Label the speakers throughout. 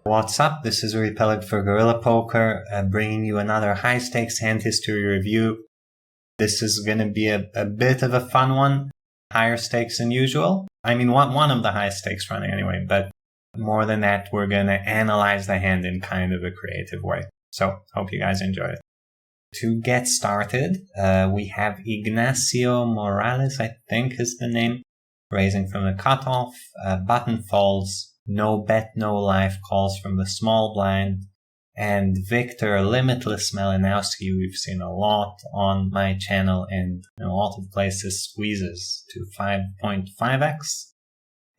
Speaker 1: What's up? This is Uri Peleg for Guerrilla Poker, bringing you another high-stakes hand history review. This is going to be a bit of a fun one, higher stakes than usual. I mean, one of the highest stakes running anyway, but more than that, we're going to analyze the hand in kind of a creative way. So, hope you guys enjoy it. To get started, we have Ignacio Morales, I think is the name, raising from the cutoff, button folds, no bet, no life calls from the small blind, and Wiktor Limitless Malinowski we've seen a lot on my channel and in a lot of places squeezes to 5.5x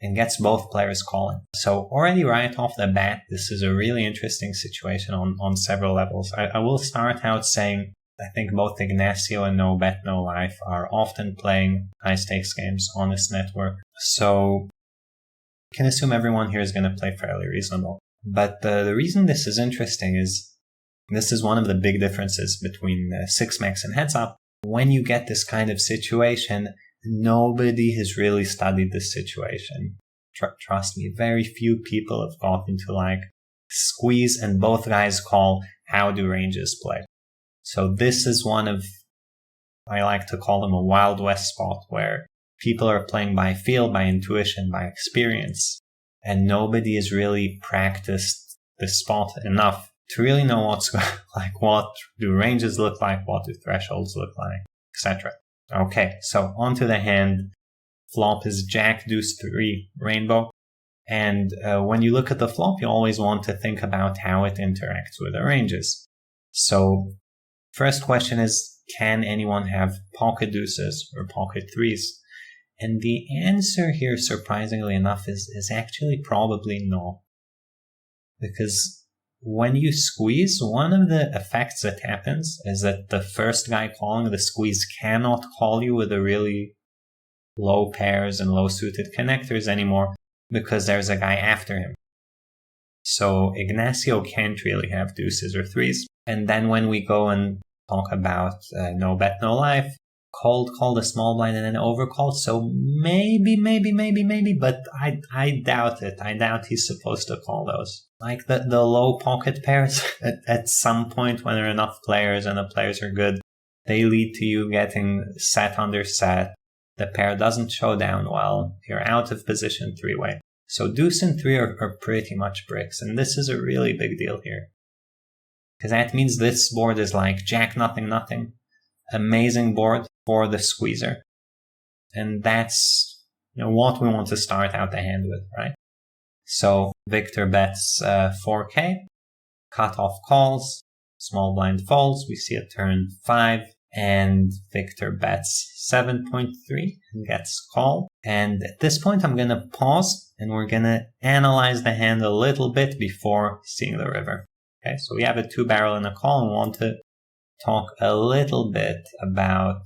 Speaker 1: and gets both players calling. So already right off the bat, this is a really interesting situation on several levels. I will start out saying I think both Ignacio and No Bet No Life are often playing high stakes games on this network. So you can assume everyone here is going to play fairly reasonable. But the reason this is interesting is this is one of the big differences between 6max and heads up. When you get this kind of situation, nobody has really studied this situation. Trust me, very few people have gotten to like squeeze and both guys call, how do ranges play? So this is one of, I like to call them a Wild West spot where people are playing by feel, by intuition, by experience, and nobody has really practiced the spot enough to really know what's like, what do ranges look like, what do thresholds look like, etc. Okay, so onto the hand. Flop is Jack Deuce 3 Rainbow, and when you look at the flop, you always want to think about how it interacts with the ranges. So first question is, can anyone have pocket deuces or pocket threes? And the answer here, surprisingly enough, is actually probably no. Because when you squeeze, one of the effects that happens is that the first guy calling the squeeze cannot call you with the really low pairs and low suited connectors anymore because there's a guy after him. So Ignacio can't really have deuces or threes. And then when we go and talk about no bet, no life, called a small blind and then overcalled. So maybe, but I doubt it. I doubt he's supposed to call those. Like the low pocket pairs at some point when there are enough players and the players are good, they lead to you getting set under set. The pair doesn't show down well. You're out of position three-way. So deuce and three are pretty much bricks. And this is a really big deal here. Because that means this board is like jack nothing. Amazing board for the squeezer. And that's what we want to start out the hand with, right? So Wiktor bets 4K, cutoff calls, small blind folds. We see a turn 5, and Wiktor bets 7.3 and gets called. And at this point, I'm going to pause and we're going to analyze the hand a little bit before seeing the river. Okay, so we have a 2-barrel and a call and want to talk a little bit about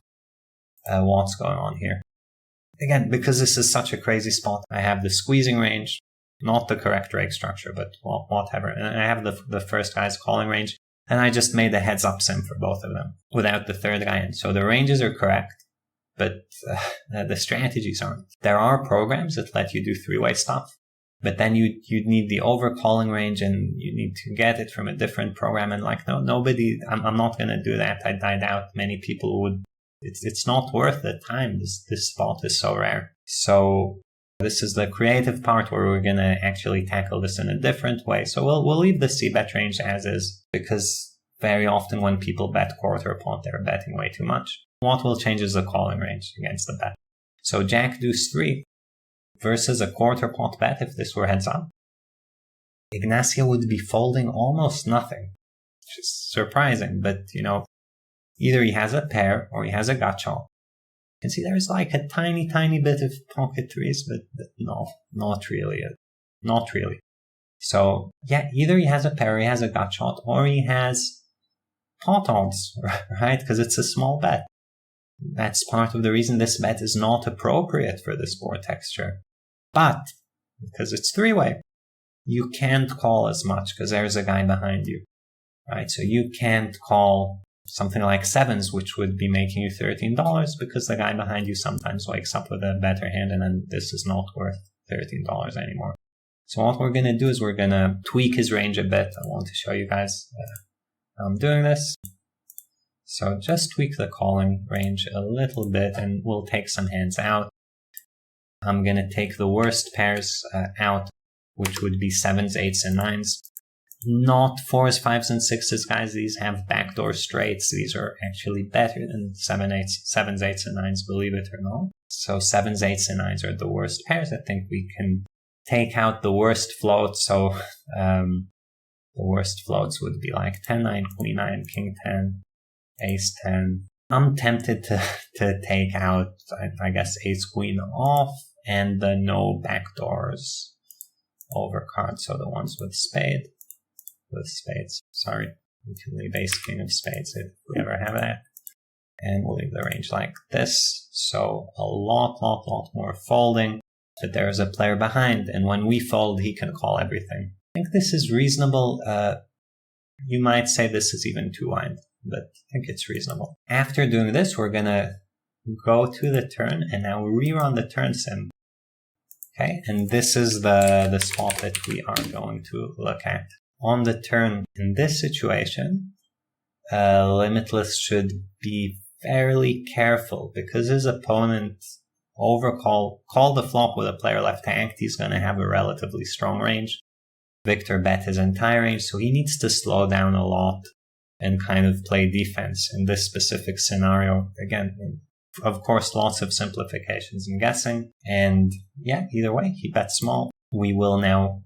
Speaker 1: what's going on here. Again, because this is such a crazy spot, I have the squeezing range, not the correct rake structure, but whatever. And I have the first guy's calling range, and I just made a heads up sim for both of them without the third guy in. So the ranges are correct, but the strategies aren't. There are programs that let you do three-way stuff, but then you'd need the overcalling range and you need to get it from a different program. And like, nobody, I'm not going to do that. I doubt many people would. It's not worth the time. This spot is so rare. So this is the creative part where we're going to actually tackle this in a different way. So we'll leave the c-bet range as is, because very often when people bet quarter pot, they're betting way too much. What will change is the calling range against the bet. So Jack Deuce 3 versus a quarter pot bet, if this were heads up, Ignacio would be folding almost nothing, which is surprising, but either he has a pair or he has a gut shot. You can see there's like a tiny bit of pocket threes, but no, not really. So yeah, either he has a pair, he has a gut shot, or he has pot odds, right? Because it's a small bet. That's part of the reason this bet is not appropriate for this board texture. But because it's three-way, you can't call as much because there's a guy behind you, right? So you can't call something like sevens, which would be making you $13 because the guy behind you sometimes wakes up with a better hand and then this is not worth $13 anymore. So what we're going to do is we're going to tweak his range a bit. I want to show you guys how I'm doing this. So just tweak the calling range a little bit and we'll take some hands out. I'm going to take the worst pairs out, which would be 7s, 8s, and 9s. Not 4s, 5s, and 6s, guys. These have backdoor straights. These are actually better than 7s, 8s, and 9s, believe it or not. So 7s, 8s, and 9s are the worst pairs. I think we can take out the worst floats. So the worst floats would be like 10, 9, Queen 9, King 10, Ace 10. I'm tempted to take out, I guess, Ace Queen off and the no backdoors over cards. So the ones with spades. Sorry. We can leave Ace King of Spades if we ever have that. And we'll leave the range like this. So a lot more folding. But there's a player behind. And when we fold, he can call everything. I think this is reasonable. You might say this is even too wide, but I think it's reasonable. After doing this, we're going to go to the turn and now rerun the turn sim. Okay, and this is the spot that we are going to look at. On the turn, in this situation, Limitless should be fairly careful because his opponent called the flop with a player left tanked. He's going to have a relatively strong range. Wiktor bet his entire range, so he needs to slow down a lot and kind of play defense in this specific scenario. Again, of course, lots of simplifications and guessing. And yeah, either way, he bets small. We will now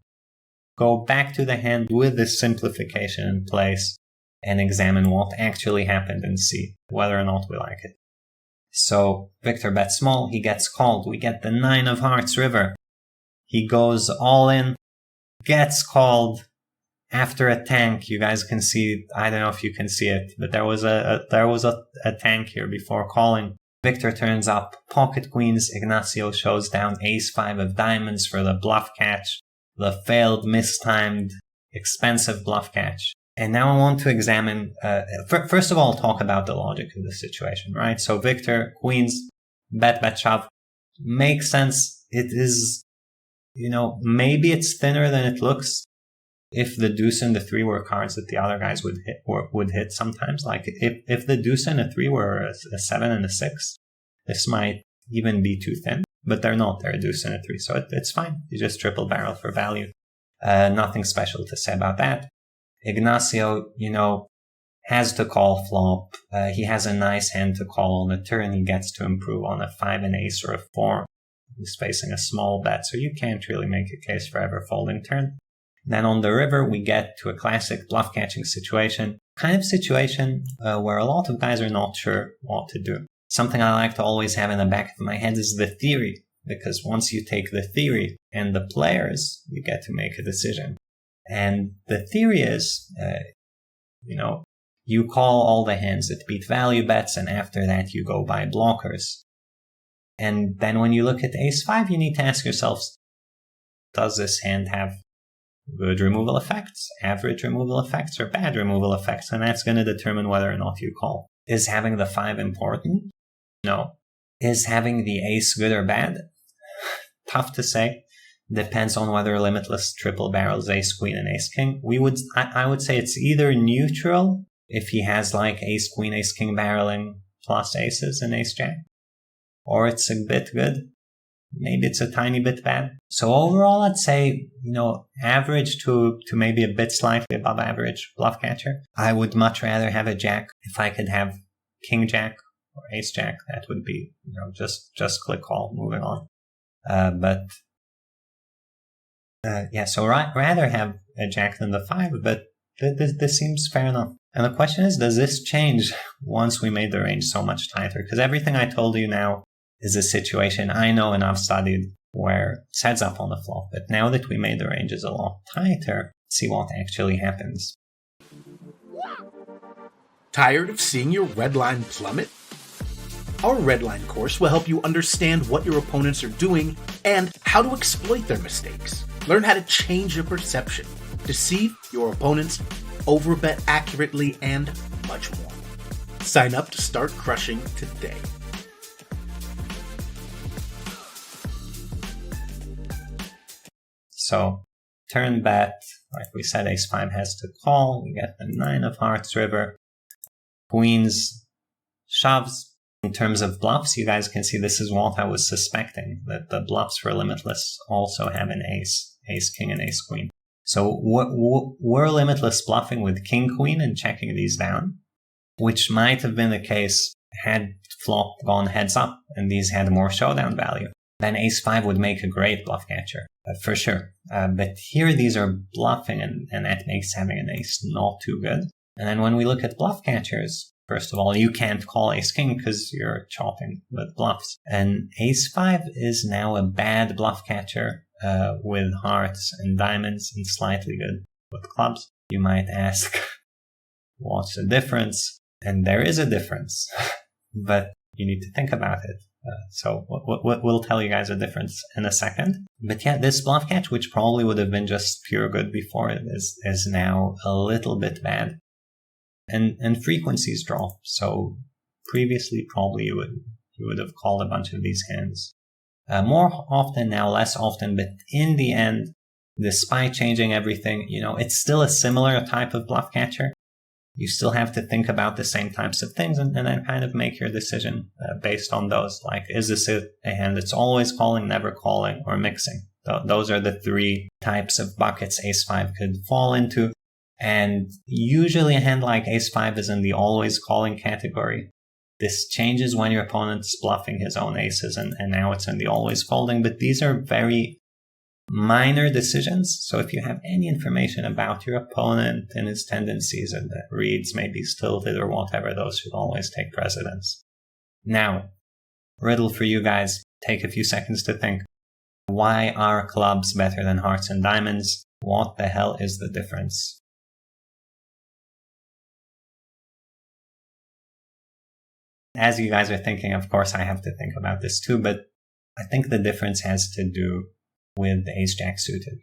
Speaker 1: go back to the hand with this simplification in place and examine what actually happened and see whether or not we like it. So Wiktor bets small, he gets called. We get the 9 of Hearts river. He goes all in, gets called after a tank. You guys can see, I don't know if you can see it, but there was a tank here before calling. Wiktor turns up pocket queens. Ignacio shows down Ace 5 of diamonds for the bluff catch. The failed, mistimed, expensive bluff catch. And now I want to examine, first of all, talk about the logic of the situation, right? So Wiktor, queens, bet, shove. Makes sense. It is, maybe it's thinner than it looks. If the deuce and the 3 were cards that the other guys would hit sometimes. Like if the deuce and a 3 were a 7 and a 6, this might even be too thin. But they're not. They're a deuce and a 3, so it's fine. You just triple barrel for value. Nothing special to say about that. Ignacio, has to call flop. He has a nice hand to call on the turn. He gets to improve on a 5, an ace, or a 4. He's facing a small bet, so you can't really make a case for ever folding turn. Then on the river, we get to a classic bluff catching situation. Kind of situation where a lot of guys are not sure what to do. Something I like to always have in the back of my head is the theory, because once you take the theory and the players, you get to make a decision. And the theory is, you call all the hands that beat value bets, and after that you go buy blockers. And then when you look at Ace 5, you need to ask yourself, does this hand have good removal effects, average removal effects, or bad removal effects? And that's going to determine whether or not you call. Is having the 5 important? No. Is having the ace good or bad? Tough to say. Depends on whether Limitless triple barrels ace queen and ace king. I would say it's either neutral if he has like ace queen, ace king barreling plus aces and ace jack, or it's a bit good. Maybe it's a tiny bit bad. So overall, I'd say, average to maybe a bit slightly above average bluff catcher. I would much rather have a jack. If I could have king jack or ace jack, that would be, just click call, moving on. So rather have a jack than the 5, but this seems fair enough. And the question is, does this change once we made the range so much tighter? Because everything I told you now is a situation I know and I've studied where it sets up on the flop. But now that we made the ranges a lot tighter, let's see what actually happens.
Speaker 2: Tired of seeing your red line plummet? Our red line course will help you understand what your opponents are doing and how to exploit their mistakes. Learn how to change your perception, deceive your opponents, overbet accurately, and much more. Sign up to start crushing today.
Speaker 1: So turn bet, like we said, ace-5 has to call. We get the 9 of hearts river. Queens shoves. In terms of bluffs, you guys can see this is what I was suspecting, that the bluffs for Limitless also have an ace, ace-king and ace-queen. So we're Limitless bluffing with king-queen and checking these down, which might have been the case had flop gone heads up and these had more showdown value. Then ace-5 would make a great bluff catcher, for sure. But here these are bluffing and that makes having an ace not too good. And then when we look at bluff catchers, first of all, you can't call ace-king because you're chopping with bluffs. And ace-5 is now a bad bluff catcher with hearts and diamonds and slightly good with clubs. You might ask, what's the difference? And there is a difference, but you need to think about it. So we'll tell you guys a difference in a second. But yeah, this bluff catch, which probably would have been just pure good before it, is now a little bit bad. And frequencies drop. So previously, probably you would have called a bunch of these hands. More often now, less often, but in the end, despite changing everything, it's still a similar type of bluff catcher. You still have to think about the same types of things and then kind of make your decision based on those. Like, is this a hand that's always calling, never calling, or mixing? Those are the three types of buckets ace-5 could fall into. And usually a hand like ace-5 is in the always calling category. This changes when your opponent's bluffing his own aces, and now it's in the always folding. But these are very minor decisions. So if you have any information about your opponent and his tendencies and the reads may be tilted or whatever, those should always take precedence. Now, riddle for you guys. Take a few seconds to think. Why are clubs better than hearts and diamonds? What the hell is the difference? As you guys are thinking, of course, I have to think about this too, but I think the difference has to do with ace-jack suited.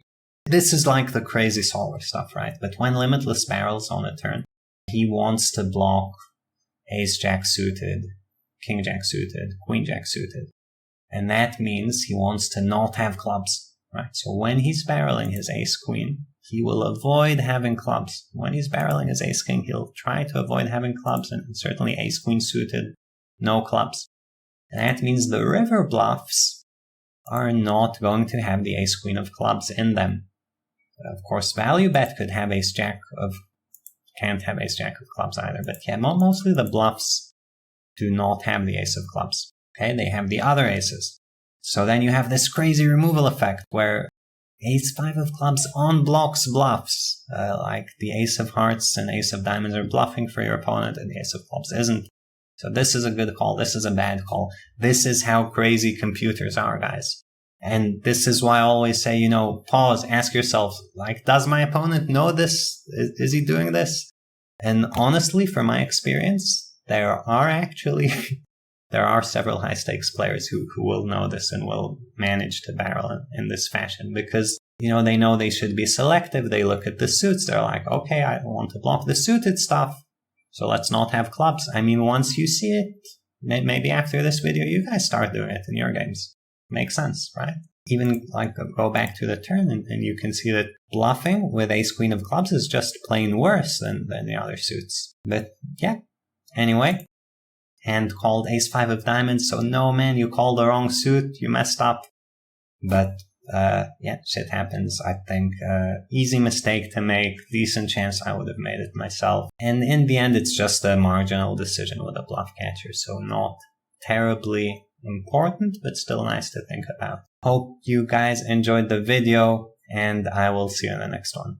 Speaker 1: This is like the crazy solver stuff, right? But when Limitless barrels on a turn, he wants to block ace-jack suited, king-jack suited, queen-jack suited. And that means he wants to not have clubs, right? So when he's barreling his ace-queen, he will avoid having clubs. When he's barreling his ace-king, he'll try to avoid having clubs, and certainly ace-queen suited, no clubs. And that means the river bluffs are not going to have the ace-queen of clubs in them. Of course, value bet could have can't have ace-jack of clubs either, but yeah, mostly the bluffs do not have the ace of clubs. Okay, they have the other aces. So then you have this crazy removal effect where ace-5 of clubs unblocks bluffs, like the ace of hearts and ace of diamonds are bluffing for your opponent and the ace of clubs isn't. So this is a good call, this is a bad call. This is how crazy computers are, guys. And this is why I always say, pause, ask yourself, like, does my opponent know this? Is he doing this? And honestly, from my experience, there are several high-stakes players who will know this and will manage to barrel in this fashion because, they know they should be selective. They look at the suits. They're like, okay, I want to block the suited stuff, so let's not have clubs. I mean, once you see it, maybe after this video, you guys start doing it in your games. Makes sense, right? Even go back to the turn and you can see that bluffing with ace-queen of clubs is just plain worse than the other suits. But yeah, anyway. Hand called ace-5 of diamonds, so no, man, you called the wrong suit, you messed up. But, yeah, shit happens. I think, easy mistake to make, decent chance I would have made it myself. And in the end, it's just a marginal decision with a bluff catcher, so not terribly important, but still nice to think about. Hope you guys enjoyed the video, and I will see you in the next one.